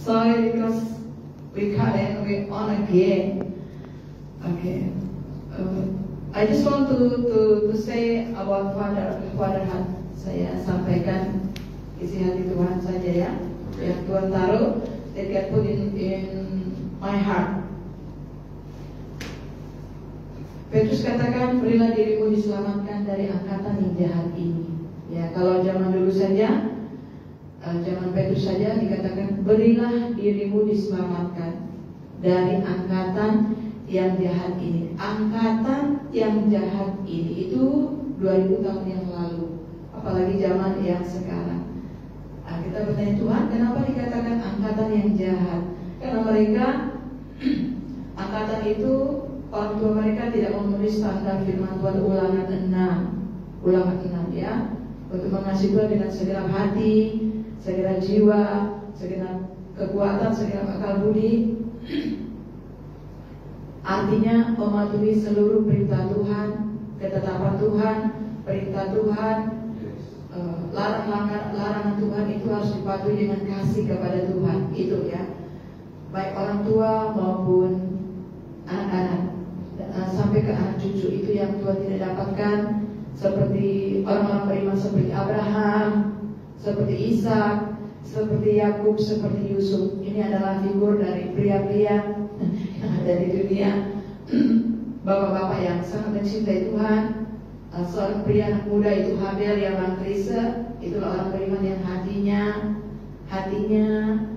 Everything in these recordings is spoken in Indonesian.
Sorry because we cut and we on again. Okay. I just want to say about fatherhood. Saya sampaikan isi hati Tuhan saja ya. Yang Tuhan taruh, that God put in my heart. Petrus katakan, berilah dirimu diselamatkan dari angkatan yang jahat ini. Ya, kalau zaman dulu saja, zaman Petrus saja dikatakan, berilah dirimu diselamatkan dari angkatan yang jahat ini. Angkatan yang jahat ini itu 2000 tahun yang lalu, apalagi zaman yang sekarang. Nah, kita bertanya, Tuhan, kenapa dikatakan angkatan yang jahat? Karena mereka angkatan itu, orang tua mereka tidak memenuhi standar firman Tuhan. Ulangan 6 ya, untuk mengasihi Tuhan dengan segenap hati, segenap jiwa, segenap kekuatan, segenap akal budi. Artinya mematuhi seluruh perintah Tuhan, ketetapan Tuhan, perintah Tuhan, larangan Tuhan itu harus dipatuhi dengan kasih kepada Tuhan. Itu ya, baik orang tua maupun anak-anak, sampai ke anak cucu. Itu yang Tuhan tidak dapatkan. Seperti orang-orang beriman seperti Abraham, seperti Ishak, seperti Yakub, seperti Yusuf. Ini adalah figur dari pria-pria yang ada di dunia, bapak-bapak yang sangat mencintai Tuhan. Seorang pria anak muda itu Habel yang bangkrisa. Itulah orang beriman yang hatinya,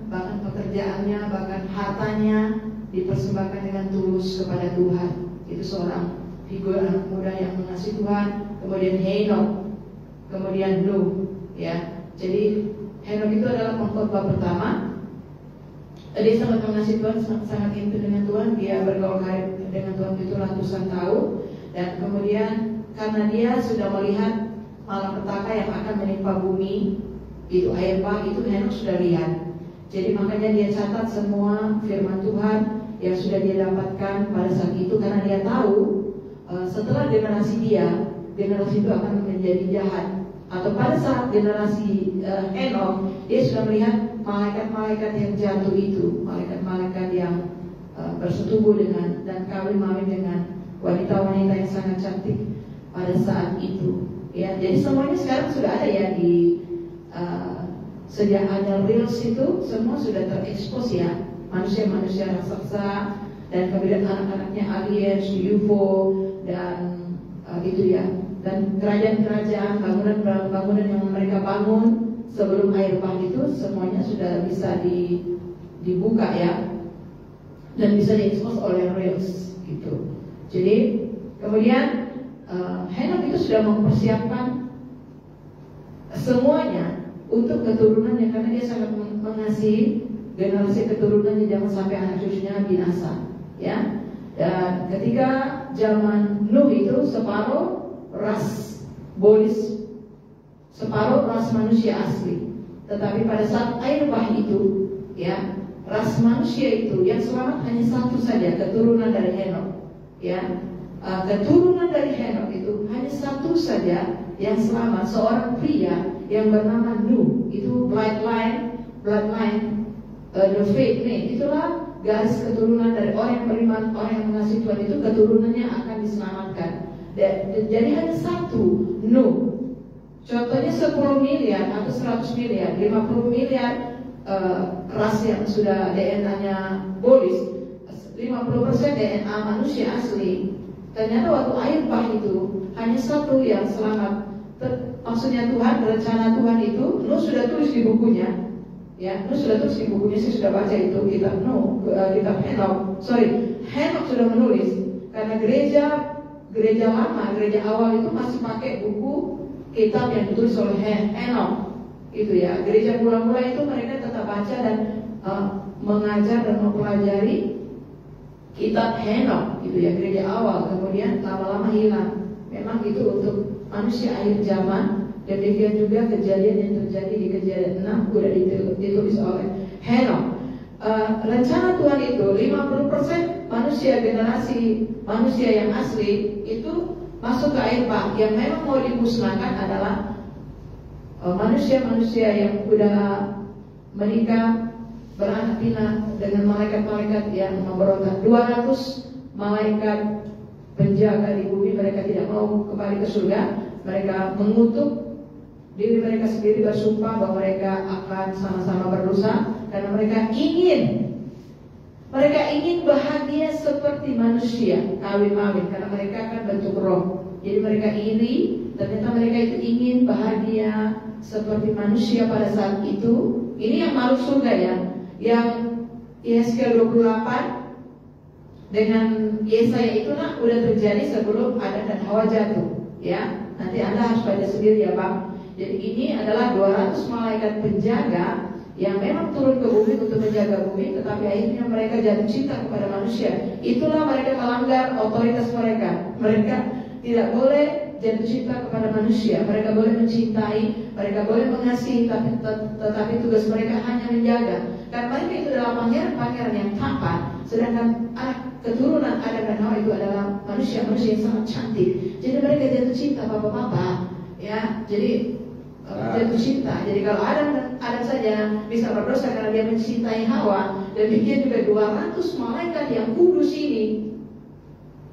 bahkan pekerjaannya, bahkan hartanya dipersembahkan dengan tulus kepada Tuhan. Itu seorang figur anak muda yang mengasihi Tuhan. Kemudian Henok, kemudian Nuh, ya. Jadi Henok itu adalah pengkhotbah pertama. Dia sangat mengasihi Tuhan, sangat intim dengan Tuhan. Dia bergaul dengan Tuhan itu ratusan tahun. Dan kemudian karena dia sudah melihat malapetaka yang akan menimpa bumi, itu air bah, itu Henok sudah lihat. Jadi makanya dia catat semua firman Tuhan yang sudah dia dapatkan pada saat itu, karena dia tahu setelah generasi generasi itu akan menjadi jahat. Atau pada saat generasi Henok, dia sudah melihat malaikat-malaikat yang jatuh itu, malaikat-malaikat yang bersetubuh dengan dan kawin-mawin dengan wanita-wanita yang sangat cantik pada saat itu. Ya, jadi semuanya sekarang sudah ada ya di sejak ada reels itu, semua sudah terekspos ya, manusia-manusia raksasa dan kemudian anak-anaknya aliens, UFO dan itu ya, dan kerajaan-kerajaan, bangunan-bangunan yang mereka bangun sebelum air bah itu semuanya sudah bisa dibuka ya, dan bisa diekspos oleh reels gitu. Jadi kemudian Henok itu sudah mempersiapkan semuanya untuk keturunannya, karena dia sangat mengasihi generasi keturunannya, jangan sampai anak cucunya binasa ya. Dan ketika zaman Nuh itu separuh ras bolis, separuh ras manusia asli. Tetapi pada saat air bah itu ya, ras manusia itu yang selamat hanya satu saja, keturunan dari Henok ya. Keturunan dari Henok itu hanya satu saja yang selamat, seorang pria yang bernama Nuh. Itu bloodline the faith name. Itulah garis keturunan dari orang yang beriman, orang yang mengasihi Tuhan, itu keturunannya akan diselamatkan. Jadi hanya satu Nuh. Contohnya 10 miliar atau 100 miliar, 50 miliar ras yang sudah DNA-nya bolis, 50% DNA manusia asli. Ternyata waktu air bah itu hanya satu yang selamat. Maksudnya Tuhan, rencana Tuhan itu Nuh sudah tulis di bukunya ya, Nuh sudah tulis di bukunya. Saya sudah baca itu kitab Nuh, kitab Henok. Henok sudah menulis. Karena gereja lama, gereja awal itu masih pakai buku kitab yang ditulis oleh Henok. Itu ya, gereja mula-mula itu mereka tetap baca dan mengajar dan mempelajari kitab Henok, itu ya, gereja awal. Kemudian lama-lama hilang. Memang itu untuk manusia akhir zaman. Dan demikian juga kejadian yang terjadi di Kejadian 6 sudah ditulis oleh Henok. Rencana Tuhan itu 50% manusia, generasi manusia yang asli itu masuk ke air bah. Yang memang mau dimusnahkan adalah manusia-manusia yang udah menikah, beranak pinak dengan malaikat-malaikat yang memberontak. 200 malaikat penjaga di bumi, mereka tidak mau kembali ke surga. Mereka mengutuk diri mereka sendiri, bersumpah bahwa mereka akan sama-sama berdosa karena mereka ingin bahagia seperti manusia, kawin-mawin, karena mereka kan bentuk roh. Jadi mereka iri, ternyata mereka itu ingin bahagia seperti manusia pada saat itu. Ini yang masuk surga ya. Yang Yesaya 28 dengan Yesaya itu udah terjadi sebelum Adam dan Hawa jatuh. Ya, nanti Anda harus baca sendiri ya Bang. Jadi ini adalah 200 malaikat penjaga yang memang turun ke bumi untuk menjaga bumi, tetapi akhirnya mereka jatuh cinta kepada manusia. Itulah mereka melanggar otoritas mereka. Mereka tidak boleh jatuh cinta kepada manusia. Mereka boleh mencintai, mereka boleh mengasihi, tetapi tugas mereka hanya menjaga. Karena mereka itu adalah pangeran-pangeran yang tampan, sedangkan keturunan Adam dan Hawa itu adalah manusia-manusia yang sangat cantik. Jadi mereka jatuh cinta bapak-bapak, ya. Jadi jatuh cinta. Jadi kalau Adam saja bisa berdosa karena dia mencintai Hawa, demikian juga 200 malaikat yang kudus ini,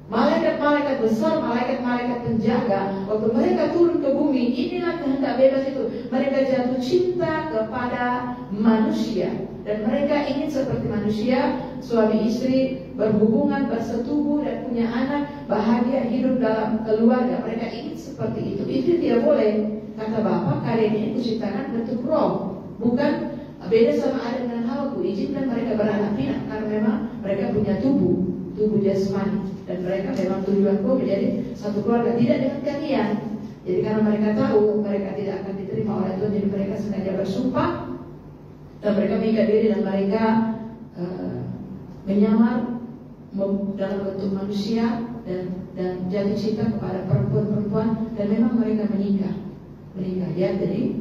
malaikat-malaikat besar, malaikat-malaikat penjaga, waktu mereka turun ke bumi, inilah kehendak bebas itu. Mereka jatuh cinta kepada manusia, dan mereka ingin seperti manusia, suami istri berhubungan, bersetubuh dan punya anak, bahagia hidup dalam keluarga. Mereka ingin seperti itu. Itu tidak boleh. Kata Bapa, kalian ini kuciptakan bentuk roh, bukan beda sama Adam dan Hawa. Kuizinkan mereka beranak pinak karena memang mereka punya tubuh jasmani, dan mereka memang tujuanku menjadi satu keluarga, tidak dengan kalian. Jadi karena mereka tahu mereka tidak akan diterima oleh Tuhan, jadi mereka sengaja bersumpah dan mereka mengikat diri, dan mereka menyamar dalam bentuk manusia dan jatuh cinta kepada perempuan-perempuan, dan memang mereka menikah ya. Jadi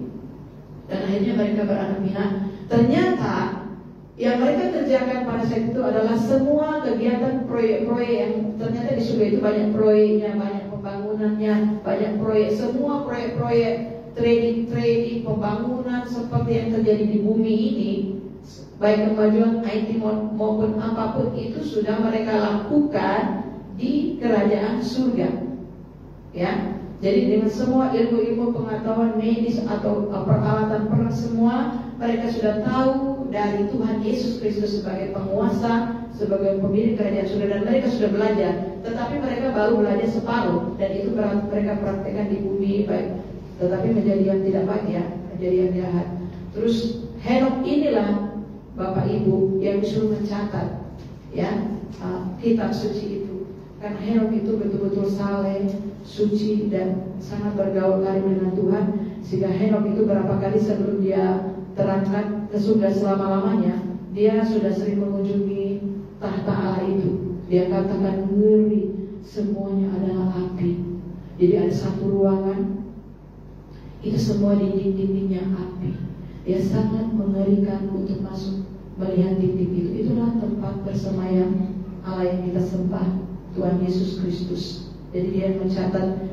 dan akhirnya mereka beranak pinak. Ternyata yang mereka kerjakan pada saat itu adalah semua kegiatan proyek-proyek yang ternyata di surga itu banyak proyeknya, banyak pembangunannya, banyak proyek, semua proyek-proyek trading pembangunan seperti yang terjadi di bumi ini, baik kemajuan IT maupun apapun itu sudah mereka lakukan di kerajaan surga, ya. Jadi dengan semua ilmu-ilmu pengetahuan medis atau peralatan perang semua, mereka sudah tahu dari Tuhan Yesus Kristus sebagai penguasa, sebagai pemilik kerajaan surga, dan mereka sudah belajar. Tetapi mereka baru belajar separuh, dan itu mereka praktekkan di bumi baik, tetapi menjadi yang tidak baik ya, menjadi yang jahat. Terus Henok inilah Bapak Ibu yang disuruh mencatat ya kitab suci itu. Karena Henok itu betul-betul saleh, suci, dan sangat bergaul karib dengan Tuhan. Sehingga Henok itu berapa kali sebelum dia terangkat ke surga selama-lamanya, dia sudah sering mengunjungi tahta Allah itu. Dia katakan ngeri, semuanya adalah api. Jadi ada satu ruangan, itu semua dinding-dindingnya api. Dia sangat mengerikan untuk masuk melihat titik itu. Itulah tempat bersemayam Allah yang kita sembah, Tuhan Yesus Kristus. Jadi dia mencatat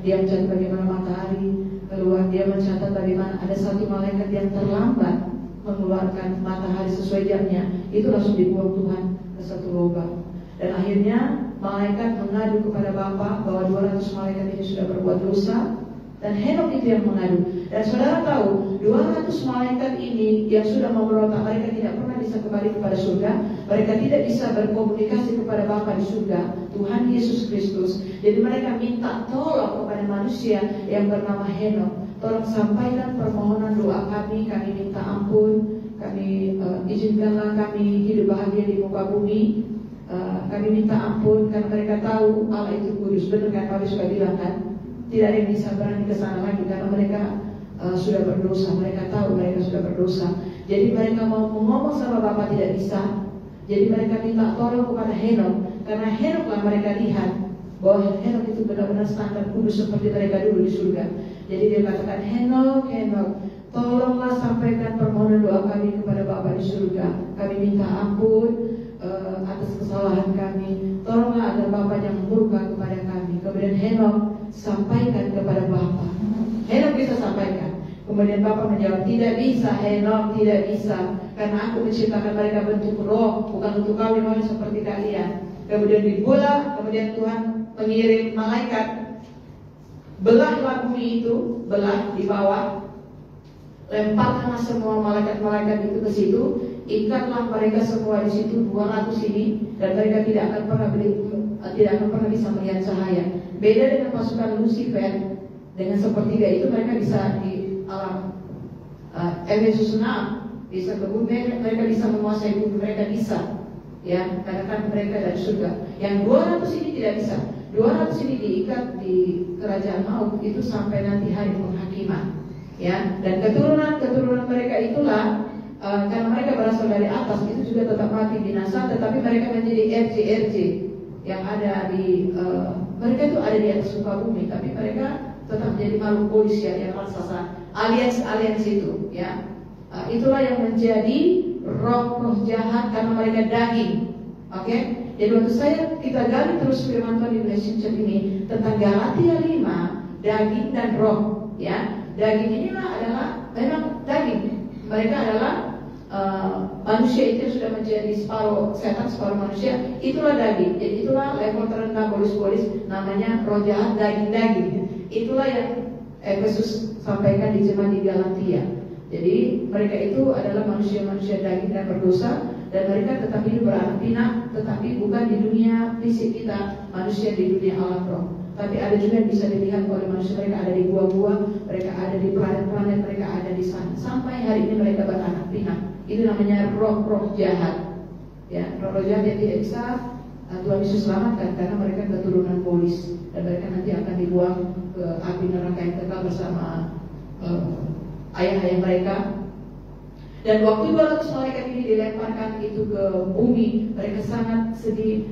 bagaimana matahari keluar. Dia mencatat bagaimana ada satu malaikat yang terlambat mengeluarkan matahari sesuai jamnya, itu langsung dibuang Tuhan ke satu lubang. Dan akhirnya malaikat mengadu kepada Bapa bahwa 200 malaikat ini sudah berbuat dosa, dan Henok itu yang mengadu. Dan saudara tahu, 200 malaikat ini yang sudah memberontak, mereka tidak pernah bisa kembali kepada surga. Mereka tidak bisa berkomunikasi kepada Bapa di surga, Tuhan Yesus Kristus. Jadi mereka minta tolong kepada manusia yang bernama Henok. Tolong sampaikan permohonan doa kami minta ampun, kami izinkanlah kami hidup bahagia di muka bumi. Kami minta ampun karena mereka tahu Allah itu kudus. Benar kan Paulus sudah bilang kan, tidak ada yang bisa berani ke sana lagi karena mereka sudah berdosa. Mereka tahu mereka sudah berdosa. Jadi mereka mau ngomong sama Bapa tidak bisa. Jadi mereka minta tolong kepada Henok, karena Henoklah mereka lihat bahwa Henok itu benar-benar standar kudus seperti mereka dulu di surga. Jadi dia katakan, Henok, tolonglah sampaikan permohonan doa kami kepada Bapa di surga. Kami minta ampun atas kesalahan kami. Tolonglah agar Bapa yang murka kepada kami. Kemudian Henok sampaikan kepada Bapa. Henok bisa sampaikan. Kemudian Bapa menjawab, tidak bisa Henok, tidak bisa. karena aku menciptakan mereka bentuk roh, bukan untuk kawin-kawin seperti kalian. Kemudian dibelah, kemudian Tuhan mengirim malaikat, belahlah bumi itu, belah di bawah, lemparkanlah semua malaikat-malaikat itu ke situ, ikatlah mereka semua di situ 200 ini, dan mereka tidak akan pernah bisa melihat cahaya. Beda dengan pasukan Lucifer, dengan sepertiga itu mereka bisa di alam Efesus 6 bisa ke bumi, mereka bisa menguasai bumi, mereka bisa, ya, karena kan mereka dari surga. Yang 200 ini tidak bisa. 200 ini diikat di kerajaan maut itu sampai nanti hari penghakiman, ya. Dan keturunan mereka itulah karena mereka berasal dari atas, itu juga tetap mati binasa, tetapi mereka menjadi RJ yang ada di mereka itu ada di atas muka bumi, tapi mereka tetap menjadi makhluk polis ya, yang raksasa, aliens itu, ya. Itulah yang menjadi roh-roh jahat karena mereka daging. Oke? Jadi waktu kita gali terus firman Tuhan di relationship ini tentang Galatia 5, daging dan roh, ya. Daging inilah adalah memang daging. Mereka adalah manusia itu sudah menjadi separuh setan, separuh manusia. Itulah daging. Jadi itulah level terendah polis-polis, namanya roh jahat, daging-daging. Itulah yang Efesus sampaikan di jemaat di Galatia. Jadi mereka itu adalah manusia-manusia daging dan berdosa, dan mereka tetap hidup beranak pinak, tetapi bukan di dunia fisik kita, manusia di dunia alam roh. Tapi ada juga yang bisa dilihat oleh manusia, mereka ada di gua-gua, mereka ada di planet-planet, mereka ada di sana. Sampai hari ini mereka beranak pinak. Itu namanya roh-roh jahat. Ya, roh-roh jahat yang tidak bisa Tuhan Yesus selamatkan karena mereka keturunan polis, dan mereka nanti akan dibuang ke api neraka yang kekal bersama ayah-ayah mereka. Dan waktu 200 malaikat ini dilemparkan itu ke bumi, mereka sangat sedih,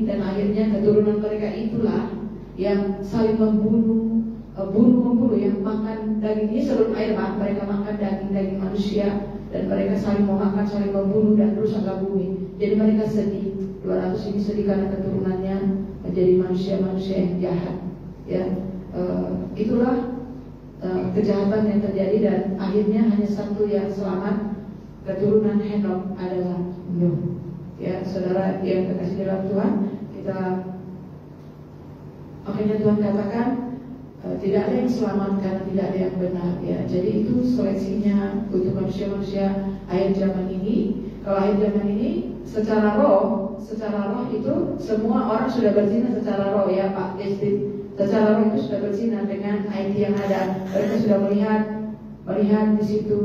dan akhirnya keturunan mereka itulah yang saling membunuh, yang makan daging ini sebelum air bah, mereka makan daging manusia, dan mereka saling memakan, saling membunuh, dan rusaklah bumi. Jadi mereka sedih, 200 ini sedih karena keturunannya menjadi manusia-manusia yang jahat, ya. Itulah kejahatan yang terjadi, dan akhirnya hanya satu yang selamat, keturunan Henok adalah Nuh. Ya, saudara yang terkasih dalam Tuhan, akhirnya Tuhan katakan tidak ada yang selamat karena tidak ada yang benar, ya. Jadi itu seleksinya untuk manusia-manusia akhir zaman ini. Kalau akhir zaman ini secara roh itu semua orang sudah berzina secara roh, ya Pak Destin. Secara roh itu sudah berzina dengan IT yang ada. Mereka sudah melihat di situ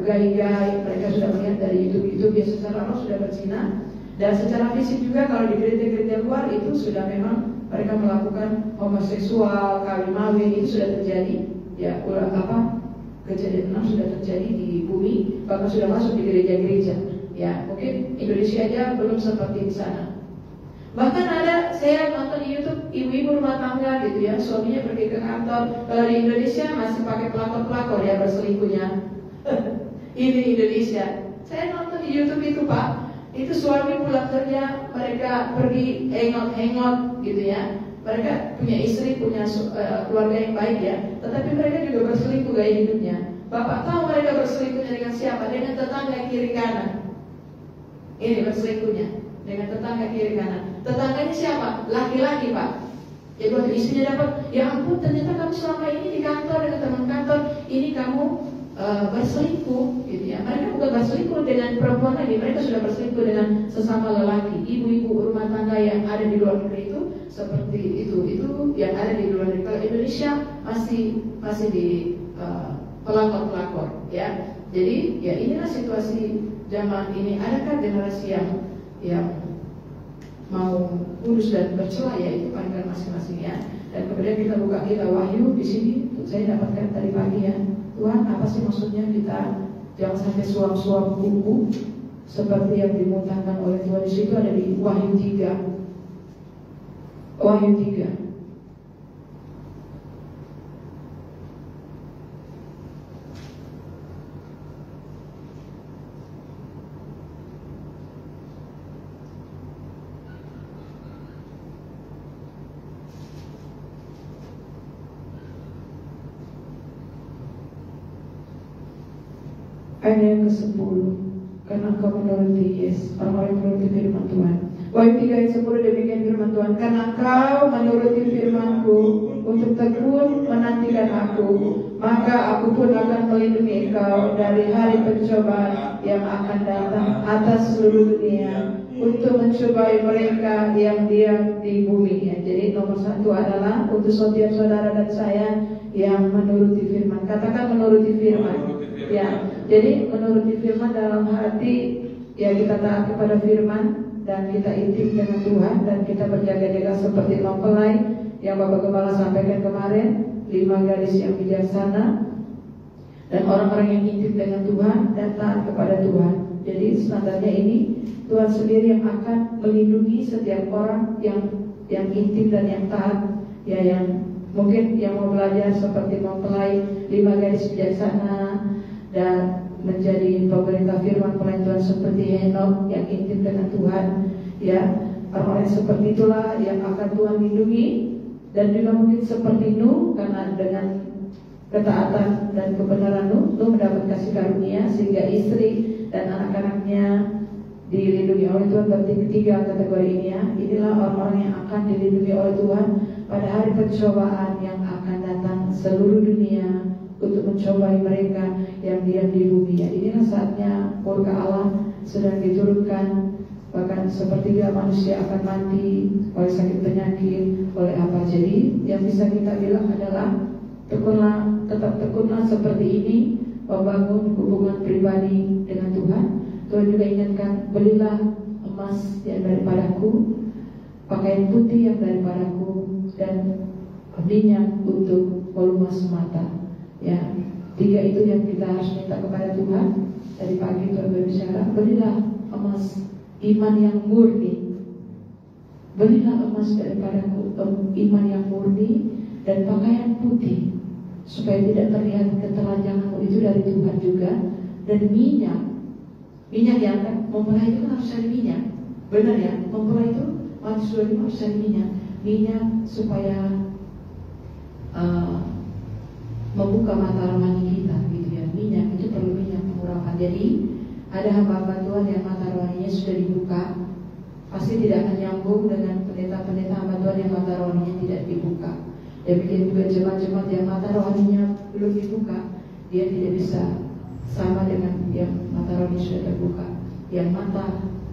gai-gai. Mereka sudah melihat dari YouTube ya, secara roh sudah berzina. Dan secara fisik juga kalau di gereja-gereja luar itu sudah memang mereka melakukan homoseksual, kawin-mawin, itu sudah terjadi. Ya, kejadian 6 sudah terjadi di bumi, bahkan sudah masuk di gereja-gereja. Ya, mungkin Indonesia aja belum seperti di sana. Bahkan ada, saya nonton di YouTube ibu-ibu rumah tangga gitu ya, suaminya pergi ke kantor. Kalau di Indonesia masih pakai pelakor-pelakor ya berselingkuhnya. Ini Indonesia. Saya nonton di YouTube itu Pak, itu suami pulang kerja, mereka pergi hangout gitu ya. Mereka punya istri, punya keluarga yang baik ya, tetapi mereka juga berselingkuh gaya hidupnya. Bapak tahu mereka berselingkuhnya dengan siapa? Dengan tetangga kiri kanan. Ini berselingkuhnya dengan tetangga kiri kanan. Tetangganya siapa? Laki-laki Pak. Jadi waktu istrinya dapat, ya ampun, ternyata kamu selama ini di kantor dengan teman kantor, ini kamu berselingkuh, gitu ya. Mereka bukan berselingkuh dengan perempuan lagi, mereka sudah berselingkuh dengan sesama lelaki. Ibu-ibu rumah tangga yang ada di luar negeri itu seperti itu yang ada di luar negeri. Kalau Indonesia masih di pelakor-pelakor, ya. Jadi ya inilah situasi zaman ini. Adakah generasi yang mau kudus dan bercela, ya itu panggilan masing-masing ya. Dan kemudian kita buka kitab Wahyu di sini, saya dapatkan tadi pagi ya. Tuhan, apa sih maksudnya kita jangan sampai suam-suam buku seperti yang dimuntahkan oleh Tuhan? Di situ ada di Wahyu 3. Wahyu 3. ayat yang ke-10. Karena engkau menuruti, yes, orang-orang menuruti firman Tuhan. Wahyu 3 ayat 10 demikian firman Tuhan. Karena engkau menuruti firman-Ku untuk tekun menantikan Aku, maka Aku pun akan melindungi engkau dari hari pencobaan yang akan datang atas seluruh dunia untuk mencobai mereka yang diam di bumi. Ya, jadi nomor 1 adalah untuk setiap saudara dan saya yang menuruti firman. Katakan menuruti firman. Ya, jadi menuruti firman dalam hati ya kita taat kepada firman dan kita intim dengan Tuhan dan kita berjaga-jaga seperti mempelai yang Bapak Gembala sampaikan kemarin, 5 gadis yang bijaksana dan orang-orang yang intim dengan Tuhan dan taat kepada Tuhan. Jadi standarnya ini Tuhan sendiri yang akan melindungi setiap orang yang intim dan yang taat, ya, yang mungkin yang mau belajar seperti mempelai 5 gadis bijaksana dan menjadi pemerintah firman pelayan Tuhan seperti Henok yang intim dengan Tuhan, ya, orang-orang seperti itulah yang akan Tuhan lindungi. Dan juga mungkin seperti Nuh, karena dengan ketaatan dan kebenaran Nuh mendapat kasih karunia sehingga istri dan anak-anaknya dilindungi oleh Tuhan. Berarti ketiga kategori ini, ya, inilah orang-orang yang akan dilindungi oleh Tuhan pada hari pencobaan yang akan datang seluruh dunia untuk mencobai mereka yang diam di bumi. Ya, inilah saatnya murka Allah sedang diturunkan. Bahkan sepertiga manusia akan mati oleh sakit penyakit, oleh apa. Jadi yang bisa kita bilang adalah tekunlah, tetap tekunlah seperti ini, membangun hubungan pribadi dengan Tuhan. Tuhan juga ingatkan, belilah emas yang daripadaku, pakaian putih yang daripadaku, dan minyak untuk pelumas mata. Ya, 3 itu yang kita harus minta kepada Tuhan. Tadi pagi Tuhan berbicara, belilah emas iman yang murni, belilah emas daripadaku, iman yang murni dan pakaian putih, supaya tidak terlihat ketelanjanganmu. Itu dari Tuhan juga. Dan minyak yang akan mempelai itu kan harus cari minyak, benar ya? Mempelai itu mati sudah harus cari minyak supaya membuka mata rohani kita, gitu ya. Minyak itu perlu minyak pengurapan. Jadi ada hamba-hamba Tuhan yang mata rohaninya sudah dibuka, pasti tidak akan nyambung dengan pendeta-pendeta hamba Tuhan yang mata rohaninya tidak dibuka. Demikian juga jemaat-jemaat yang mata rohaninya belum dibuka, dia tidak bisa sama dengan yang mata rohani sudah terbuka. Yang mata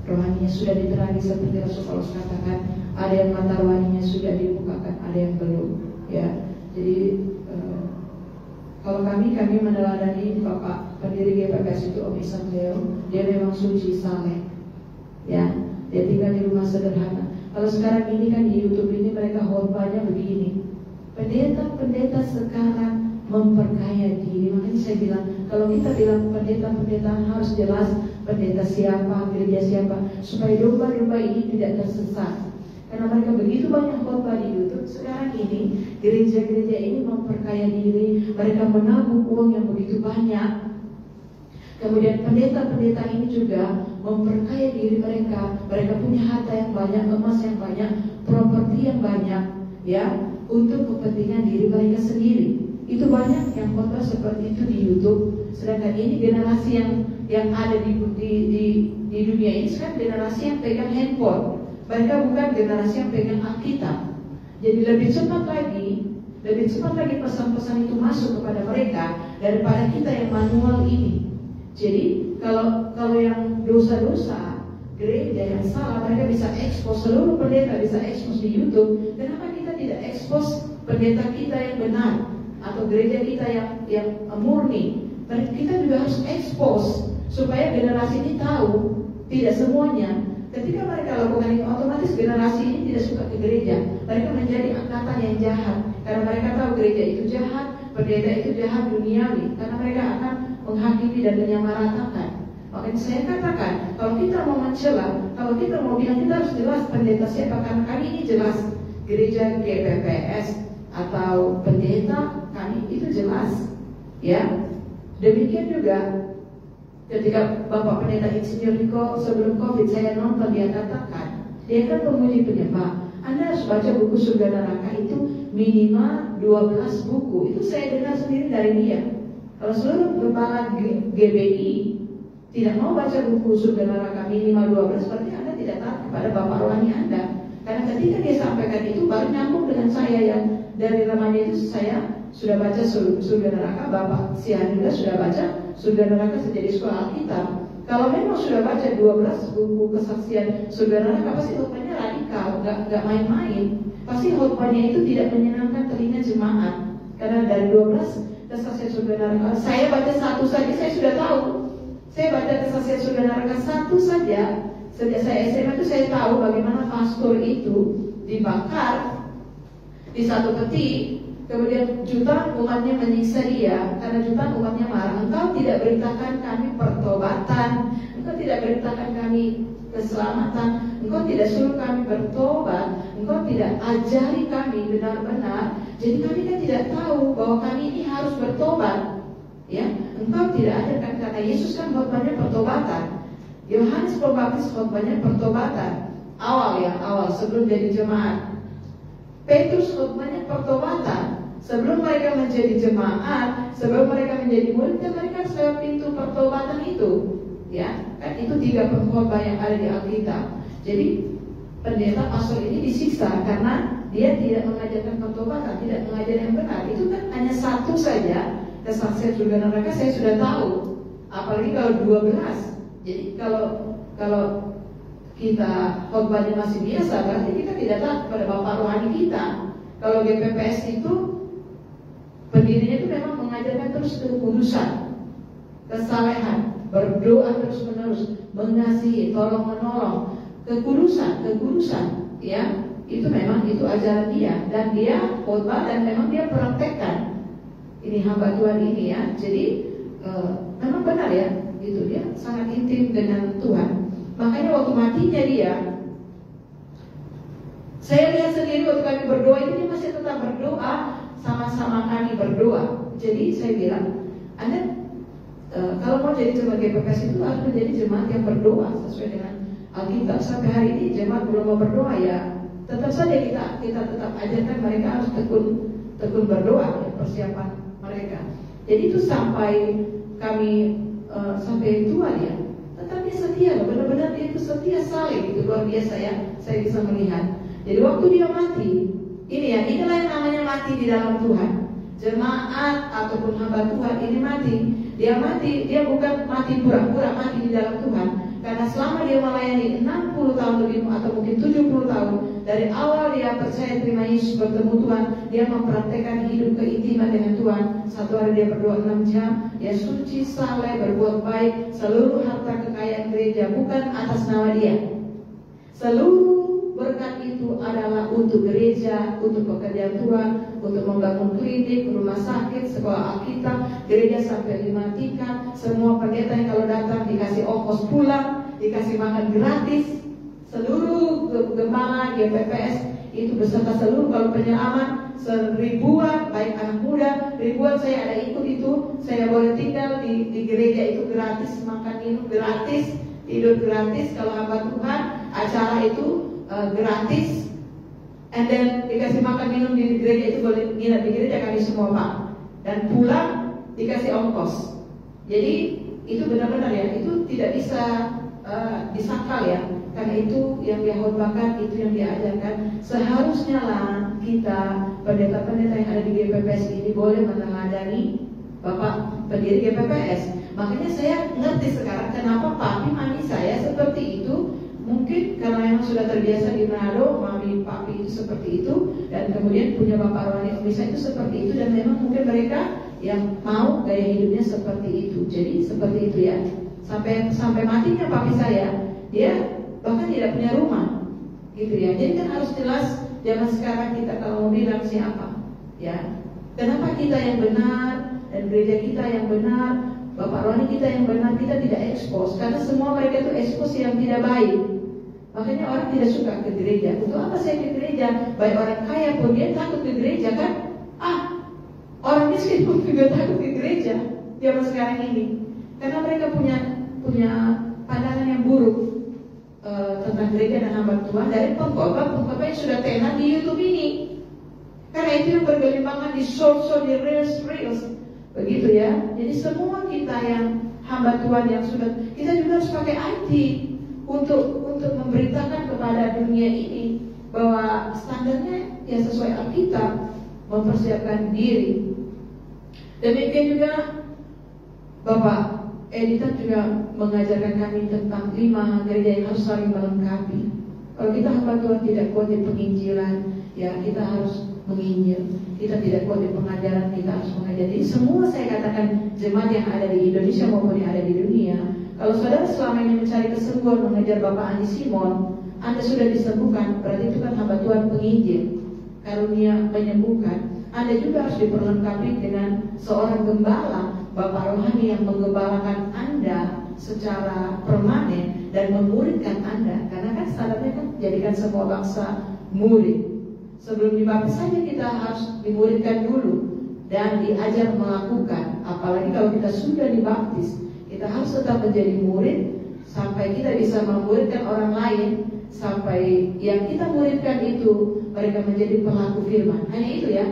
rohaninya sudah diterangi seperti Rasul Paulus katakan, ada yang mata rohaninya sudah dibukakan, ada yang belum. Ya, jadi kalau kami meneladani Bapak pendiri GPPS itu Om Isan Leo, dia memang suci saleh, ya, dia tinggal di rumah sederhana. Kalau sekarang ini kan di YouTube ini mereka khotbahnya begini, pendeta sekarang memperkaya diri. Makanya saya bilang, kalau kita bilang pendeta harus jelas pendeta siapa, gereja siapa, supaya domba-domba ini tidak tersesat. Karena mereka begitu banyak khotbah di YouTube sekarang ini, gereja-gereja ini memperkaya diri, mereka menabung uang yang begitu banyak. Kemudian pendeta-pendeta ini juga memperkaya diri mereka punya harta yang banyak, emas yang banyak, properti yang banyak, ya, untuk kepentingan diri mereka sendiri. Itu banyak yang khotbah seperti itu di YouTube. Sedangkan ini generasi yang ada di dunia ini sekarang generasi yang pegang handphone. Mereka bukan generasi yang pegang Alkitab. Jadi lebih cepat lagi pesan-pesan itu masuk kepada mereka daripada kita yang manual ini. Jadi kalau yang dosa-dosa gereja yang salah, mereka bisa ekspos, seluruh pendeta bisa ekspos di YouTube. Kenapa kita tidak ekspos pendeta kita yang benar atau gereja kita yang murni? Kita juga harus ekspos supaya generasi ini tahu. Tidak semuanya. Ketika mereka lakukan itu, otomatis generasi ini tidak suka ke gereja. Mereka menjadi angkatan yang jahat, karena mereka tahu gereja itu jahat, pendeta itu jahat duniawi, karena mereka akan menghakimi dan menyamaratakan. Makanya saya katakan, kalau kita mau mencela, kalau kita mau bilang, kita harus jelas pendeta siapa. Karena kami ini jelas gereja GPPS atau pendeta kami itu jelas, ya. Demikian juga ketika Bapak Pendeta Insinyur Riko sebelum COVID saya nonton, dia katakan, dia kan pemuji penyembah, Anda harus baca buku Surga Neraka itu minimal 12 buku. Itu saya dengar sendiri dari dia. Kalau seluruh gembala GBI tidak mau baca buku surga neraka minimal 12, berarti Anda tidak taat kepada Bapak rohani Anda. Karena ketika dia sampaikan itu baru nyambung dengan saya yang dari remaja itu saya sudah baca surga neraka, Bapak Sian juga sudah baca surga neraka sejadi sekolah Alkitab. Kalau memang sudah baca 12 buku kesaksian surga neraka, pasti khotbahnya radikal, nggak main-main. Pasti khotbahnya itu tidak menyenangkan telinga jemaat. Karena dari 12 kesaksian surga neraka, saya baca satu saja saya sudah tahu. Saya baca kesaksian surga neraka satu saja. Sejak saya SMA itu saya tahu bagaimana pastor itu dibakar di satu peti, kemudian jutaan umatnya menyiksa dia karena jutaan umatnya marah. Engkau tidak beritakan kami pertobatan, engkau tidak beritakan kami keselamatan, engkau tidak suruh kami bertobat, engkau tidak ajari kami benar-benar. Jadi kami kan tidak tahu bahwa kami ini harus bertobat. Ya, engkau tidak ajarkan, karena Yesus kan khotbahnya pertobatan. Yohanes Pembaptis khotbahnya pertobatan. Awal sebelum jadi jemaat. Petrus khotbahnya pertobatan. Sebelum mereka menjadi jemaat, sebelum mereka menjadi murid, mereka harus lewat pintu pertobatan itu. Ya, kan itu 3 pengkhotbah yang ada di Alkitab. Jadi pendeta pastor ini disiksa karena dia tidak mengajarkan pertobatan, tidak mengajar yang benar. Itu kan hanya satu saja kesaksian surga neraka saya sudah tahu. Apalagi kalau 12. Jadi kalau kita khotbahnya masih biasa, berarti kita tidak taat kepada Bapak rohani kita. Kalau GPPS itu pendirinya itu memang mengajarkan terus kekudusan, kesalehan, berdoa terus menerus, mengasihi, tolong menolong, kekudusan, ya. Itu memang itu ajaran dia, dan dia khotbah dan memang dia praktekkan. Ini hamba Tuhan ini ya. Jadi memang benar ya, gitu, dia sangat intim dengan Tuhan. Makanya waktu matinya dia, saya lihat sendiri waktu kami berdoa itu dia masih tetap berdoa, sama-sama kami berdoa. Jadi saya bilang, Anda kalau mau jadi jemaat GPPS itu harus menjadi jemaat yang berdoa sesuai dengan Alkitab. Sampai hari ini jemaat belum mau berdoa, ya tetap saja kita tetap ajarkan mereka harus tekun berdoa, ya, persiapan mereka. Jadi itu sampai kami sampai tua dia, tetap dia setia loh, benar-benar dia itu setia saling, itu luar biasa ya, saya bisa melihat. Jadi waktu dia mati, ini ya, inilah yang namanya mati di dalam Tuhan. Jemaat ataupun hamba Tuhan ini mati, dia bukan mati pura-pura mati di dalam Tuhan. Karena selama dia melayani 60 tahun lebih atau mungkin 70 tahun, dari awal dia percaya terima Yesus, bertemu Tuhan, dia mempraktekkan hidup keintiman dengan Tuhan. Satu hari dia berdoa 6 jam, dia suci, saleh, berbuat baik. Seluruh harta kekayaan gereja bukan atas nama dia. Seluruh berkat itu adalah untuk gereja, untuk pekerjaan Tuhan, untuk membangun klinik, rumah sakit, sekolah Alkitab, gereja sampai dimatikan. Semua pendeta yang kalau datang dikasih ongkos pulang, dikasih makan gratis. Seluruh gembala GPPS itu beserta seluruh kalau penyelaman seribuan, baik anak muda, ribuan saya ada ikut itu. Saya boleh tinggal di gereja itu gratis, makan minum gratis, tidur gratis. Kalau hamba Tuhan, acara itu gratis, and then dikasih makan minum di gereja itu, boleh nginap di gereja kami semua Pak, dan pulang dikasih ongkos. Jadi itu benar-benar ya, itu tidak bisa disangkal ya, karena itu yang dia khotbahkan, itu yang dia ajarkan. Seharusnya lah kita pendeta-pendeta yang ada di GPPS ini boleh meneladani Bapak pendiri GPPS. Makanya saya ngerti sekarang kenapa papi mami saya seperti itu. Mungkin karena memang sudah terbiasa di Manado, mami papi itu seperti itu, dan kemudian punya bapak rohani Omisa itu seperti itu, dan memang mungkin mereka yang mau gaya hidupnya seperti itu. Jadi seperti itu ya. Sampai matinya papi saya, dia bahkan tidak punya rumah, gitu ya. Jadi kan harus jelas zaman sekarang kita kalau mau bilang siapa, ya. Kenapa kita yang benar dan gereja kita yang benar, bapak rohani kita yang benar, kita tidak ekspos, karena semua mereka itu ekspos yang tidak baik. Makanya orang tidak suka ke gereja. Untuk apa saya ke gereja? Baik orang kaya pun dia takut ke gereja kan? Orang miskin pun juga takut ke gereja zaman sekarang ini. Karena mereka punya pandangan yang buruk tentang gereja dan hamba Tuhan dari pengkhotbah yang sudah tenar di YouTube ini. Karena itu yang bergelimpangan di short, di reels, begitu ya. Jadi semua kita yang hamba Tuhan yang sudah, kita juga harus pakai IT untuk memberitakan kepada dunia ini bahwa standarnya ya sesuai Alkitab, mempersiapkan diri. Demikian juga Bapak Editan juga mengajarkan kami tentang 5 gereja yang harus saling melengkapi. Kalau kita hamba Tuhan tidak kuat di penginjilan, ya kita harus menginjil. Kita tidak kuat di pengajaran, kita harus mengajar. Jadi semua saya katakan jemaat yang ada di Indonesia maupun yang ada di dunia, kalau saudara selama ini mencari kesembuhan mengajar Bapak Andi Simon, Anda sudah disembuhkan, berarti itu kan hamba Tuhan penginjil, karunia menyembuhkan. Anda juga harus diperlengkapi dengan seorang gembala, Bapak rohani yang menggembalakan Anda secara permanen dan memuridkan Anda. Karena kan standarnya kan jadikan semua bangsa murid. Sebelum dibaptis saja kita harus dimuridkan dulu dan diajar melakukan. Apalagi kalau kita sudah dibaptis, kita harus tetap menjadi murid sampai kita bisa memuridkan orang lain, sampai yang kita muridkan itu mereka menjadi pelaku firman. Hanya itu ya,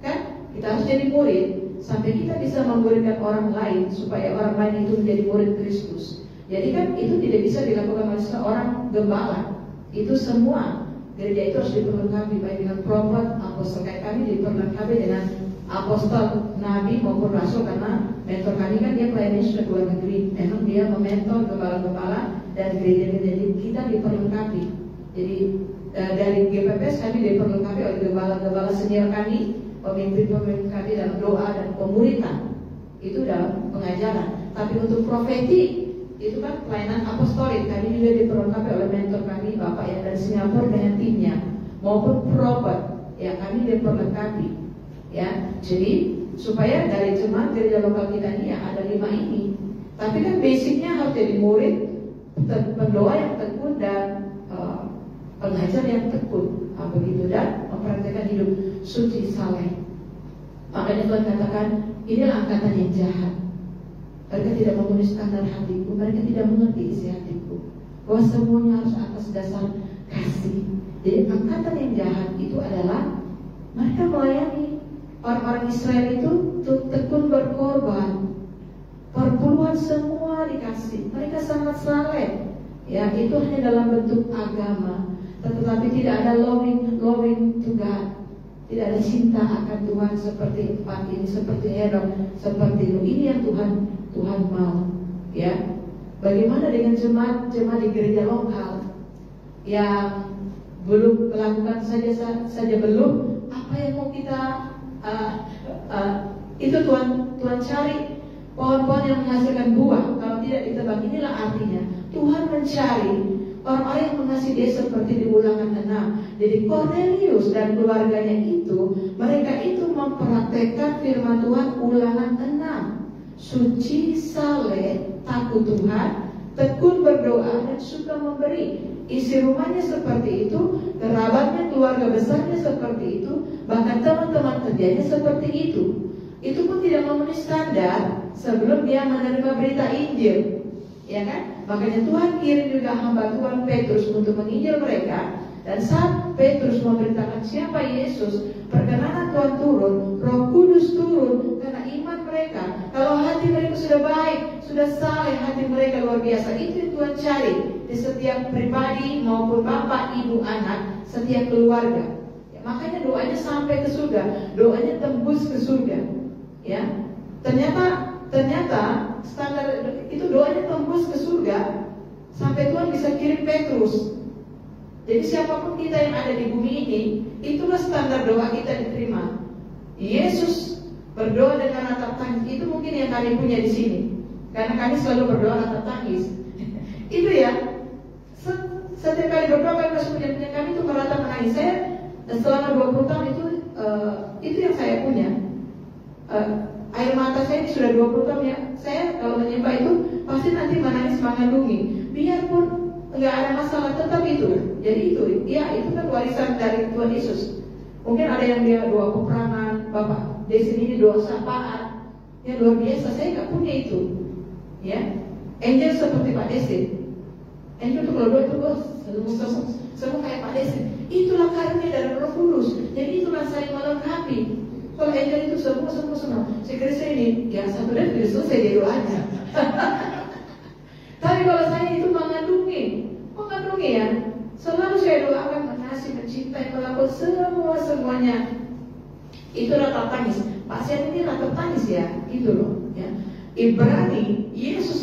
kan? Kita harus jadi murid sampai kita bisa memuridkan orang lain, supaya orang lain itu menjadi murid Kristus. Jadi kan itu tidak bisa dilakukan oleh seorang gembala. Itu semua gereja itu harus diperlengkapi baik dengan prophet, apostol. Kayak kami diperlengkapi dengan apostol, nabi maupun rasul, karena mentor kami kan dia pelayanan sudah keluar negeri. Memang dia mementor gembala-gembala dan gereja-gereja. Jadi kita diperlengkapi. Jadi dari GPPS kami diperlengkapi oleh gembala-gembala senior kami, pemimpin-pemimpin kami dalam doa dan pemuritan. Itu dalam pengajaran. Tapi untuk profetik itu kan pelayanan apostolik, kami juga diperlengkapi oleh mentor kami, Bapak yang dari Singapura dengan timnya, maupun prophet, ya kami diperlengkapi. Ya, jadi supaya dari jemaat gereja lokal kita ini ya ada 5 ini. Tapi kan basicnya harus jadi murid, pendoa yang tekun dan pengajar yang tekun, begitu, dan mempraktikkan hidup suci saleh. Makanya Tuhan katakan, inilah angkatan yang jahat. Mereka tidak memenuhi standar hatiku, mereka tidak mengerti isi hatiku, bahwa semuanya harus atas dasar kasih. Jadi angkatan yang jahat itu adalah mereka melayani orang-orang Israel itu tekun berkorban, perpuluhan semua dikasih. Mereka sangat saleh, ya itu hanya dalam bentuk agama, tetapi tidak ada loving to God. Tidak ada cinta akan Tuhan seperti 4 ini, seperti Henok, seperti ini yang Tuhan mau. Ya, bagaimana dengan jemaat di gereja lokal yang belum melakukan saja belum apa yang mau kita itu Tuhan cari pohon-pohon yang menghasilkan buah. Kalau tidak ditebang, inilah artinya Tuhan mencari orang-orang yang mengasihi dia seperti di Ulangan 6. Jadi Cornelius dan keluarganya itu, mereka itu mempraktekkan firman Tuhan Ulangan 6. Suci, saleh, takut Tuhan, tekun berdoa dan suka memberi. Isi rumahnya seperti itu, kerabatnya, keluarga besarnya seperti itu, bahkan teman-teman kerjanya seperti itu. Itu pun tidak memenuhi standar sebelum dia menerima berita Injil, ya kan? Makanya Tuhan kirim juga hamba Tuhan Petrus untuk menginjil mereka. Dan saat Petrus memberitakan siapa Yesus, perkenanan Tuhan turun, Roh Kudus turun karena iman mereka. Kalau hati mereka sudah baik, sudah saleh, hati mereka luar biasa. Itu yang Tuhan cari di setiap pribadi maupun bapak, ibu, anak, setiap keluarga. Ya, makanya doanya sampai ke surga, doanya tembus ke surga. Ya, ternyata standar itu doanya tembus ke surga sampai Tuhan bisa kirim Petrus. Jadi siapapun kita yang ada di bumi ini, itulah standar doa kita diterima. Yesus berdoa dengan ratap tangis, itu mungkin yang kami punya di sini, karena kami selalu berdoa ratap tangis. Itu ya, setiap kali berdoa kami harus punya kami itu meratap menangis. Saya selama 20 tahun itu yang saya punya. Air mata saya ini sudah 20 tahun ya. Saya kalau menyembah itu pasti nanti menangis mengandungi. Biarpun nggak ada masalah, tetap itu. Jadi itu, ya itu kan warisan dari Tuhan Yesus. Mungkin ada yang dia doa peperangan, Bapak Desin ini doa sapaan. Ya luar biasa, saya nggak punya itu. Ya, angel seperti Pak Desin. Angel itu kalau doa itu semua kayak Pak Desin. Itulah karunia dari Roh Kudus. Jadi itulah saling melengkapi. Kalau angel itu semua. Si Kristus ini, ya satu detik selesai dia doanya. Tapi kalau saya itu mengandungi ya, selalu saya doakan, mengasihi, mencintai, melakukan semuanya. Itu ratap tangis. Pasien ini ratap tangis ya, gitu loh. Ya. Ibrani, Yesus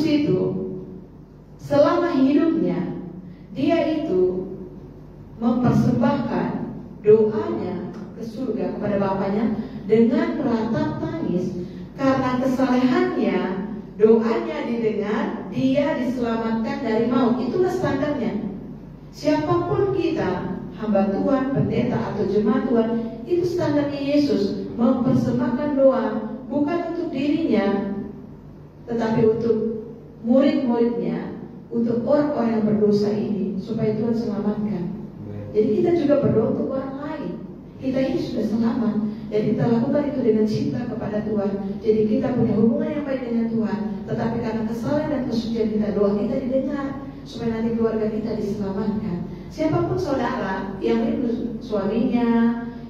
itu selama hidupnya dia itu mempersembahkan doanya ke surga kepada Bapaknya dengan ratap tangis karena kesalehannya, doanya didengar, dia diselamatkan dari maut. Itulah standarnya. Siapapun kita, hamba Tuhan, pendeta atau jemaat Tuhan, itu standarnya Yesus, mempersembahkan doa bukan untuk dirinya, tetapi untuk murid-muridnya, untuk orang-orang yang berdosa ini, supaya Tuhan selamatkan. Jadi kita juga berdoa untuk orang lain. Kita ini sudah selamat, jadi kita lakukan itu dengan cinta kepada Tuhan. Jadi kita punya hubungan yang baik dengan Tuhan, tetapi karena kesalahan dan kesucian kita, doa kita didengar, supaya nanti keluarga kita diselamatkan. Siapapun saudara yang rindu suaminya,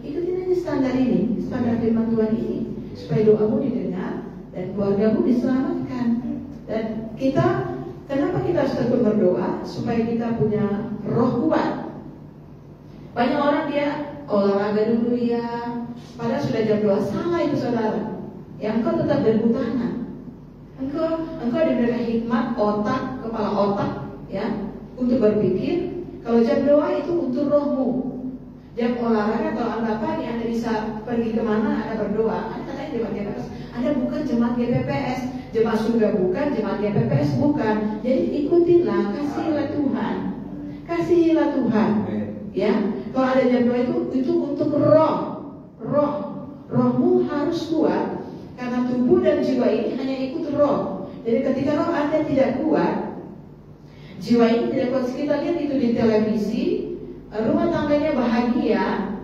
ikutin aja standar ini, standar firman Tuhan ini, supaya doamu didengar dan keluargamu diselamatkan. Dan kita, kenapa kita harus tekun berdoa? Supaya kita punya roh kuat. Banyak orang dia olahraga dulu ya, padahal sudah jam 2. Salah itu saudara. Yang engkau tetap berhutang. Engkau diberikan hikmat otak, kepala otak, ya, untuk berpikir. Kalau jam doa itu untuk rohmu. Jam olahraga kalau Anda pagi, Anda bisa pergi kemana, Anda berdoa. Anda katanya jemaat GPPS. Anda bukan jemaat GPPS, jemaat surga bukan, jemaat GPPS bukan. Jadi ikutilah, kasihilah Tuhan, kasihilah Tuhan. Ya, kalau ada jam doa itu untuk rohmu harus kuat, karena tubuh dan jiwa ini hanya ikut roh. Jadi ketika roh Anda tidak kuat, jiwa ini tidak kuat. Kita lihat itu di televisi, rumah tangganya bahagia,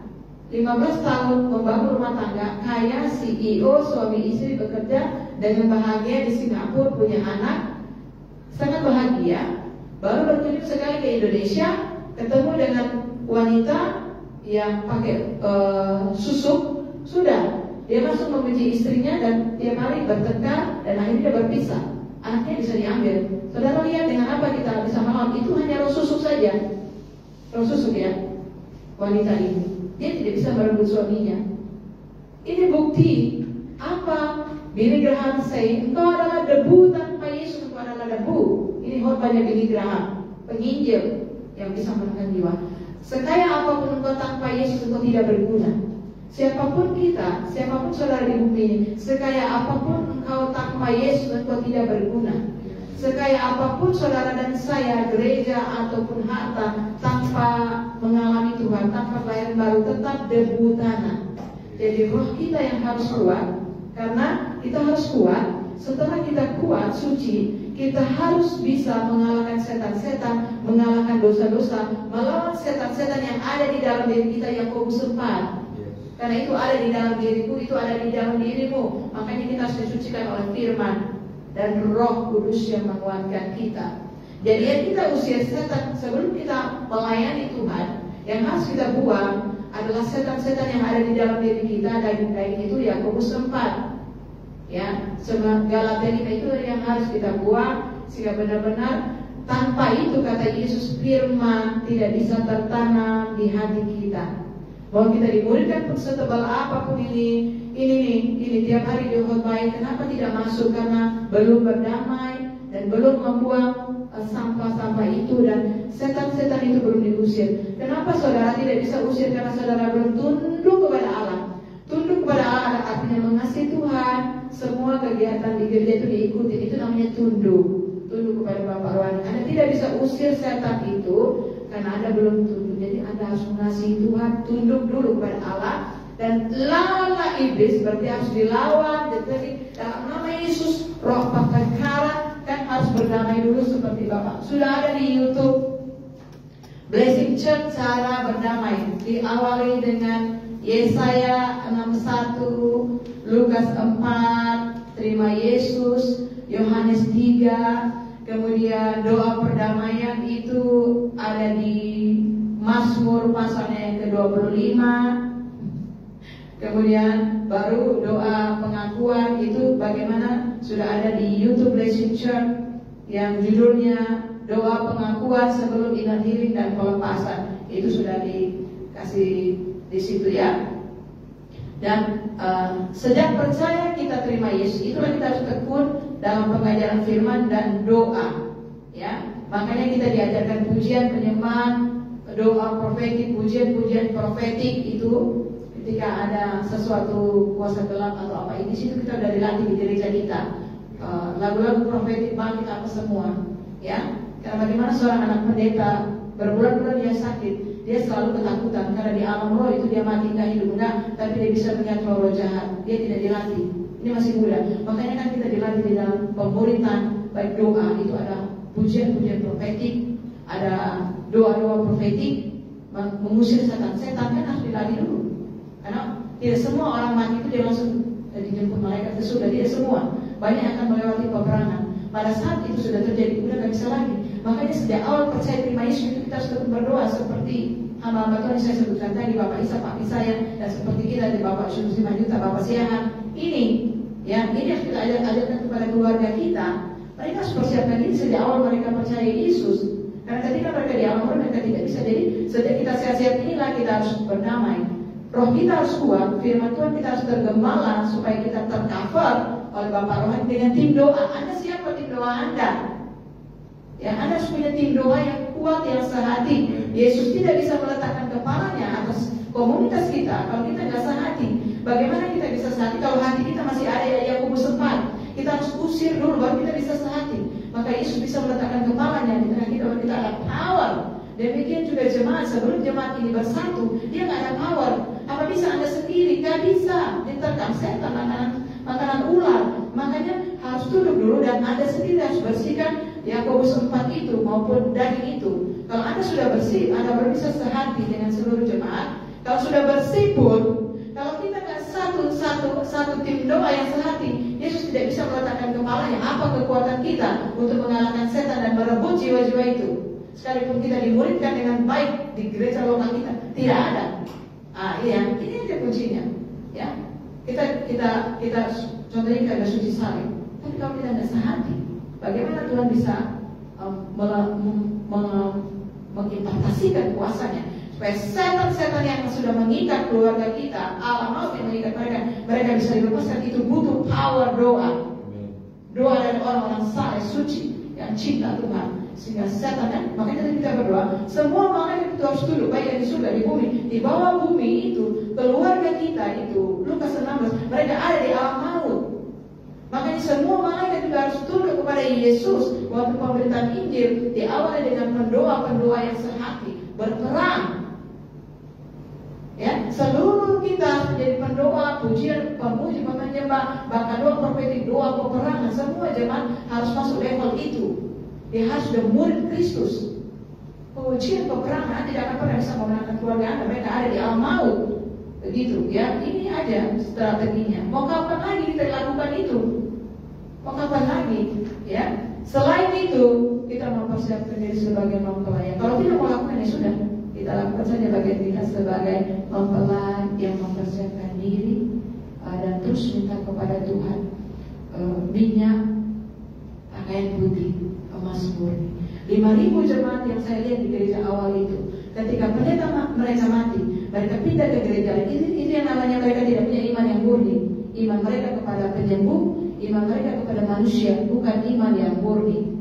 15 tahun membangun rumah tangga, kaya, CEO, suami istri bekerja dengan bahagia di Singapura, punya anak, sangat bahagia. Baru berkunjung sekali ke Indonesia, ketemu dengan wanita yang pakai susuk, sudah dia langsung membenci istrinya dan dia kali bertengkar dan akhirnya berpisah. Anaknya bisa diambil. Saudara lihat dengan apa kita bisa melawan? Itu hanya roh susuk saja, roh susuk ya. Wanita ini dia tidak bisa merebut suaminya. Ini bukti apa? Billy Graham say, engkau adalah debu tanpa Yesus, engkau adalah debu. Ini khotbahnya Billy Graham, penginjil yang bisa menekan jiwa. Sekaya apapun engkau tanpa Yesus, engkau tidak berguna. Siapapun kita, siapapun saudara di bumi ini, sekaya apapun engkau tanpa Yesus, engkau tidak berguna. Sekaya apapun saudara dan saya, gereja ataupun harta, tanpa mengalami Tuhan, tanpa kelahiran baru, tetap debu tanah. Jadi roh kita yang harus kuat, karena kita harus kuat. Setelah kita kuat, suci, kita harus bisa mengalahkan setan-setan, mengalahkan dosa-dosa, melawan setan-setan yang ada di dalam diri kita, Yakobus 4. Karena itu ada di dalam diriku, itu ada di dalam dirimu. Makanya kita harus disucikan oleh firman dan Roh Kudus yang menguatkan kita. Jadi yang kita usir setan sebelum kita melayani Tuhan, yang harus kita buang adalah setan-setan yang ada di dalam diri kita. Daging-daging itu Yakobus 4. Ya, Galatia 5 itu yang harus kita buang, sehingga benar-benar tanpa itu, kata Yesus, firman tidak bisa tertanam di hati kita. Bahwa kita dimuridkan pun setebal apapun ini tiap hari dikhotbahin, kenapa tidak masuk? Karena belum berdamai dan belum membuang sampah-sampah itu, dan setan-setan itu belum diusir. Kenapa saudara tidak bisa usir? Karena saudara belum tunduk kepada Allah. Tunduk kepada Allah artinya mengasihi Tuhan. Semua kegiatan di gereja itu diikuti, itu namanya tunduk kepada Bapak rohani. Anda tidak bisa usir setan itu karena Anda belum tunduk. Jadi Anda harus mengasihi Tuhan, tunduk dulu kepada Allah, dan lawanlah iblis. Berarti harus dilawan. Jadi dalam nama Yesus, roh pertengkaran kan harus berdamai dulu seperti Bapak. Sudah ada di YouTube Blessing Church cara berdamai. Diawali dengan Yesaya 61, Lukas 4, terima Yesus, Yohanes 3, kemudian doa perdamaian itu ada di Mazmur pasalnya yang ke-25, Kemudian baru doa pengakuan itu bagaimana sudah ada di YouTube Blessing Church yang judulnya doa pengakuan sebelum ingat healing dan pelepasan. Itu sudah dikasih di situ ya. Dan sejak percaya kita terima Yesus, itulah kita harus tekun dalam pengajaran firman dan doa. Ya, makanya kita diajarkan pujian penyembahan, doa profetik, pujian-pujian profetik itu. Ketika ada sesuatu kuasa gelap atau apa, di situ kita sudah dilatih di gereja kita. Lagu-lagu profetik bangkit apa semua, ya. Karena bagaimana seorang anak pendeta berbulan-bulan dia sakit, dia selalu ketakutan karena di alam roh itu dia mati nggak hidup enggak, tapi dia bisa melihat roh jahat. Dia tidak dilatih. Ini masih muda. Makanya kan kita dilatih di dalam pemuritan, baik doa itu ada pujian-pujian profetik, ada doa-doa profetik mengusir setan. Setan kan harus dilatih dulu. Karena tidak semua orang mati itu dia langsung dijemput malaikat ke surga. Tidak semua. Banyak akan melewati peperangan. Pada saat itu sudah terjadi, udah gak bisa lagi. Makanya sejak awal percaya terima Yesus itu kita harus tetap berdoa seperti hamba-hamba Tuhan yang saya sebutkan tadi, Bapak Isa, Pak Isaya, dan seperti kita di Bapak Syurusi Majuta, Bapak Siahan. Ini harus kita ajarkan kepada keluarga kita. Mereka harus persiapkan diri sejak awal mereka percaya Yesus. Karena ketika mereka di alam roh mereka tidak bisa. Jadi sejak kita sehat-sehat inilah kita harus berdamai. Roh kita harus kuat, firman Tuhan kita harus tergembala supaya kita tercover oleh Bapak Rohani dengan tim doa. Anda siapa tim doa Anda? Ya, Anda harus punya tim doa yang kuat, yang sehati. Yesus tidak bisa meletakkan kepalanya atas komunitas kita kalau kita tidak sehati. Bagaimana kita bisa sehati kalau hati kita masih ada Yakobus 4? Kita harus usir dulu baru kita bisa sehati. Maka Yesus bisa meletakkan kepalanya di tengah kita baru kita ada power. Demikian juga jemaat, sebelum jemaat ini bersatu, dia nggak ada power. Apa bisa Anda sendiri? Nggak bisa. Diterkam setan, makanan ular. Makanya harus duduk dulu dan Anda sendiri harus bersihkan Yakobus 4 itu maupun daging itu. Kalau Anda sudah bersih, Anda baru bisa sehati dengan seluruh jemaat. Kalau sudah bersih pun, kalau kita nggak satu tim doa yang sehati, Yesus tidak bisa meletakkan kepalanya. Apa kekuatan kita untuk mengalahkan setan dan merebut jiwa-jiwa itu? Sekalipun kita dimuridkan dengan baik di gereja lokal kita, tidak ada. Ini aja kuncinya. Ya, kita contohnya kita ada suci salib. Tapi kalau kita tidak sehati, bagaimana Tuhan bisa mengimpartasikan kuasanya supaya setan-setan yang sudah mengikat keluarga kita, alam maut yang mengikat mereka bisa dilepaskan? Itu butuh power doa. Doa dari orang-orang saleh suci yang cinta Tuhan. Sehingga setan kan, makanya kita berdoa, semua malaikat itu harus tunduk, baik yang di surga, di bumi. Di bawah bumi itu, keluarga kita itu, Lukas 16, mereka ada di alam maut. Makanya semua malaikat juga harus tunduk kepada Yesus. Waktu pemberitaan Injil diawali dengan pendoa-pendoa yang sehati, berperang. Ya, seluruh kita harus menjadi pendoa, pujian, pemuji, penyembah, bahkan doa profetik, doa peperangan. Semua jemaat harus masuk level itu. Dia harus sudah murid Kristus. Pujian peperangan tidak akan pernah bisa memenangkan keluarga Anda. Mereka ada di alam maut. Begitu ya. Ini aja strateginya. Mau kapan lagi kita lakukan itu? Mau kapan lagi? Ya. Selain itu kita mempersiapkan diri sebagai mempelai. Kalau tidak mau lakukan ya sudah. Kita lakukan saja bagian kita sebagai mempelai yang mempersiapkan diri dan terus minta kepada Tuhan minyak, pakaian putih, emas murni. 5.000 jemaat yang saya lihat di gereja awal itu, ketika pendeta mereka mati, mereka pindah ke gereja lain. Itu yang namanya mereka tidak punya iman yang murni. Iman mereka kepada penyembuh, iman mereka kepada manusia, bukan iman yang murni.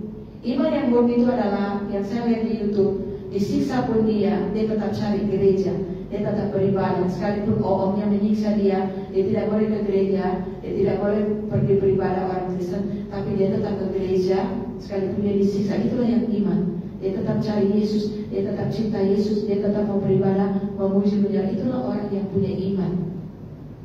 Iman yang murni itu adalah yang saya lihat di YouTube. Disiksa pun dia tetap cari gereja, dia tetap beribadah. Sekalipun omnya menyiksa dia tidak boleh ke gereja, dia tidak boleh pergi beribadah orang Kristen, tapi dia tetap ke gereja. Sekalipun dia disiksa, itulah yang iman. Dia tetap cari Yesus, dia tetap cinta Yesus, dia tetap mau beribadah, memuji menjadi. Itulah orang yang punya iman.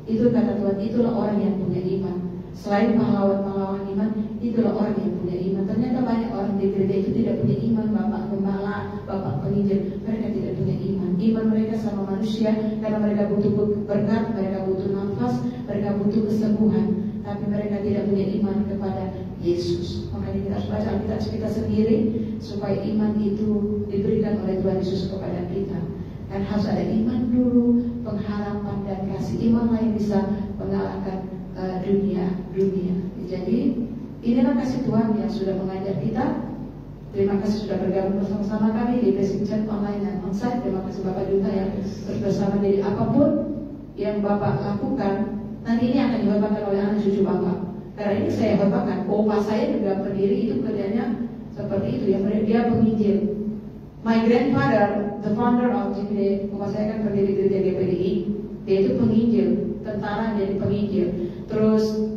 Itu kata Tuhan, itulah orang yang punya iman. Selain pahlawan-pahlawan iman, itulah orang yang punya iman. Ternyata banyak orang di gereja itu tidak punya iman. Bapak gembala, bapak penginjil, mereka tidak punya iman. Iman mereka sama manusia karena mereka butuh berkat, mereka butuh nafas, mereka butuh kesembuhan. Tapi mereka tidak punya iman kepada Yesus. Makanya kita harus baca Alkitab kita sendiri supaya iman itu diberikan oleh Tuhan Yesus kepada kita. Dan harus ada iman dulu, pengharapan dan kasih. Imanlah yang bisa mengalahkan dunia. Jadi inilah kasih Tuhan yang sudah mengajar kita. Terima kasih sudah bergabung bersama-sama kami di Blessing Church Online dan Onsite. Terima kasih Bapak Duta yang terus bersama. Jadi apapun yang Bapak lakukan, nanti ini akan dihormatkan oleh anak cucu Bapak. Karena ini saya hormatkan. Opa saya juga pendiri itu kerjanya seperti itu ya, dia penginjil. My grandfather, the founder of GPD, Opa saya kan pendiri gereja GPDI, dia itu penginjil, tentara jadi penginjil. Terus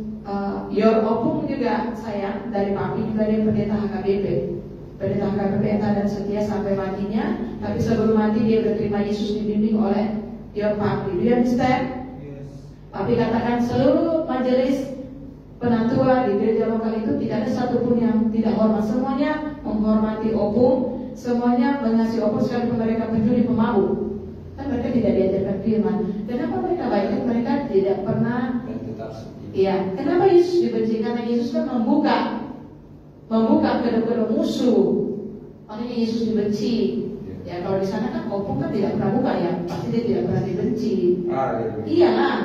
Yor Opung juga saya dari Papi juga dia pendeta HKBP. Pendeta HKBP dan setia sampai matinya. Tapi sebelum mati dia berterima Yesus dibimbing oleh Yor Papi. Do you understand? Yes. Papi katakan seluruh majelis penatua di gereja lokal itu tidak ada satupun yang tidak hormat. Semuanya menghormati Opung, semuanya mengasihi Opung sekalipun mereka pencuri pemabuk. Kan mereka tidak diajarkan firman. Kenapa mereka baik? Mereka tidak pernah. Iya. Kenapa Yesus dibenci? Karena Yesus kan membuka kedua musuh. Makanya Yesus dibenci. Ya kalau di sana kan Opung kan tidak pernah buka ya, pasti dia tidak pernah dibenci. Iyalah.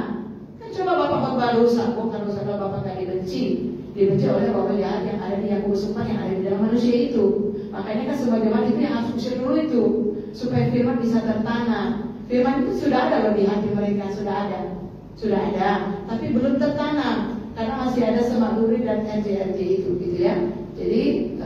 Coba Bapak khotbah lusa, bukan lusa kalau Bapak nggak dibenci oleh Bapak jahat yang ada di Yakobus 4 yang ada di dalam manusia itu. Makanya kan semua jemaat itu yang harus usir dulu itu, supaya firman bisa tertanam. Firman itu sudah ada loh di hati mereka, sudah ada, tapi belum tertanam karena masih ada semak duri dan RJ itu, gitu ya. Jadi,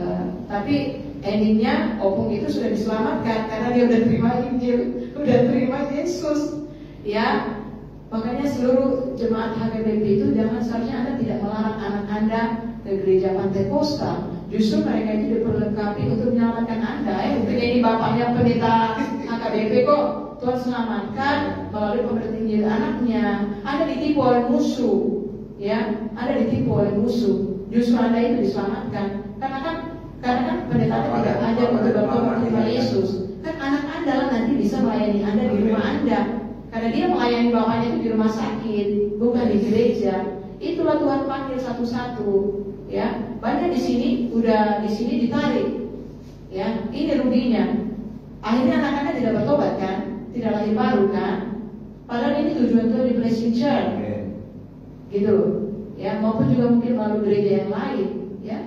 tapi endingnya Opung itu sudah diselamatkan karena dia udah terima Injil, udah terima Yesus, ya. Makanya seluruh jemaat HKBP itu seharusnya Anda tidak melarang anak Anda ke gereja Pantekosta. Justru mereka itu diperlengkapi untuk menyelamatkan Anda. Buktinya ini bapaknya pendeta HKBP kok. Tuhan selamatkan melalui pemberitaan Injil anaknya. Anda ditipu oleh musuh, ya. Anda ditipu oleh musuh. Justru Anda itu diselamatkan. Karena kan pendeta tidak ajar untuk bertobat kepada Yesus. Kan anak Anda lah nanti bisa melayani Anda di rumah Anda. Karena dia melayani bapaknya itu di rumah sakit, bukan di gereja. Itulah Tuhan panggil satu-satu, ya. Banyak di sini ditarik, ya. Ini ruginya. Akhirnya anak-anak tidak bertobat kan, tidak lahir baru kan. Padahal ini tujuan Tuhan di Blessing Church, gitu loh. Ya, maupun juga mungkin melalui gereja yang lain, ya.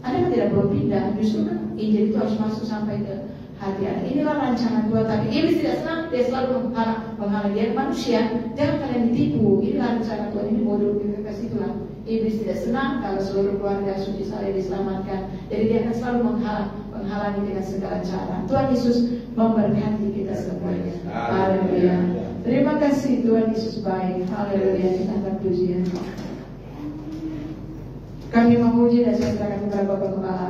Anda kan tidak perlu pindah, justru kan Injil itu harus masuk sampai ke hati Anda. Inilah rancangan Tuhan. Tapi iblis tidak senang, dia selalu menghalang dia manusia. Jangan kalian ditipu. Inilah rencana Tuhan. Ini bodoh ke situlah. Iblis tidak senang kalau seluruh keluarga suci saya diselamatkan. Jadi dia akan selalu menghalangi dengan segala cara. Tuhan Yesus memberkati kita semuanya. Haleluya. Terima kasih Tuhan Yesus baik. Haleluya. Kita akan pujian. Kami memuji dan saya serahkan kepada Bapak Kepala.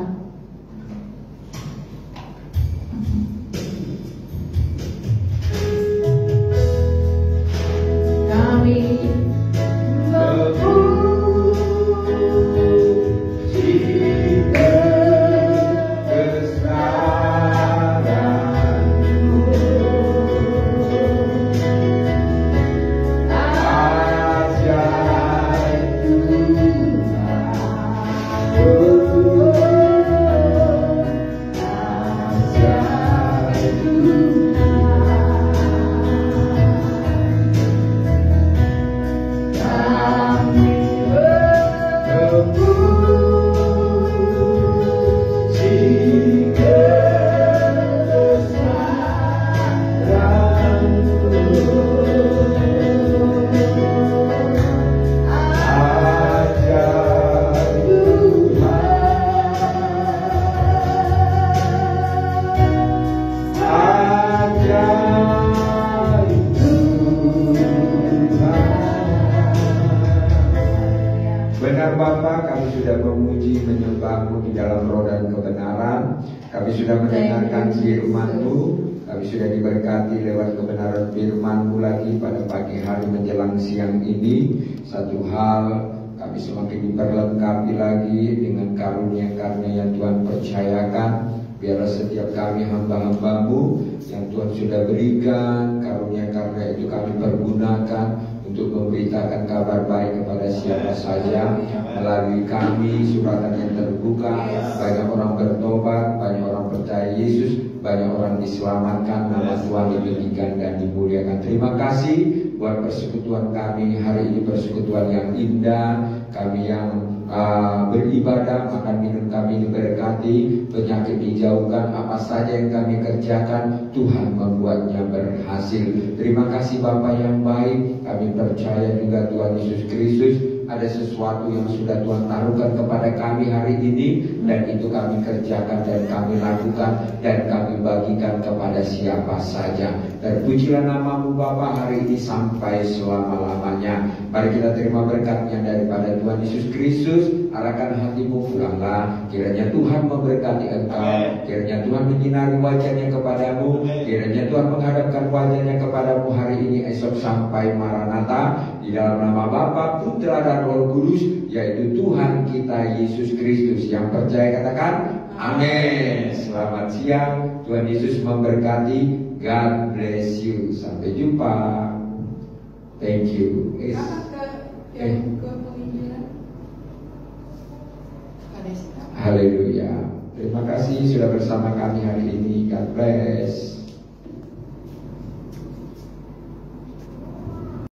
Satu hal, kami semakin diperlengkapi lagi dengan karunia-karunia yang Tuhan percayakan. Biarlah setiap kami hamba-hambamu yang Tuhan sudah berikan, karunia-karunia itu kami pergunakan untuk memberitakan kabar baik kepada siapa saja. Melalui kami, suratan yang terbuka, banyak orang bertobat, banyak orang percaya Yesus, banyak orang diselamatkan, nama Tuhan ditinggikan dan dimuliakan. Terima kasih buat persekutuan kami hari ini, persekutuan yang indah. Kami yang beribadah, makan minum kami diberkati, penyakit dijauhkan, apa saja yang kami kerjakan Tuhan membuatnya berhasil. Terima kasih Bapa yang baik. Kami percaya juga Tuhan Yesus Kristus ada sesuatu yang sudah Tuhan taruhkan kepada kami hari ini, dan itu kami kerjakan dan kami lakukan dan kami bagikan kepada siapa saja. Terpujilah namamu Bapa hari ini sampai selama-lamanya. Mari kita terima berkatnya daripada Tuhan Yesus Kristus. Arahkan hatimu, pulanglah. Kiranya Tuhan memberkati engkau. Kiranya Tuhan menyinari wajahnya kepadamu. Kiranya Tuhan menghadapkan wajahnya kepadamu hari ini, esok sampai Maranatha. Di dalam nama Bapa, Putra dan Roh Kudus, yaitu Tuhan kita Yesus Kristus. Yang percaya katakan amin. Selamat siang, Tuhan Yesus memberkati. God bless you. Sampai jumpa. Thank you. Haleluya. Terima kasih sudah bersama kami hari ini. God bless.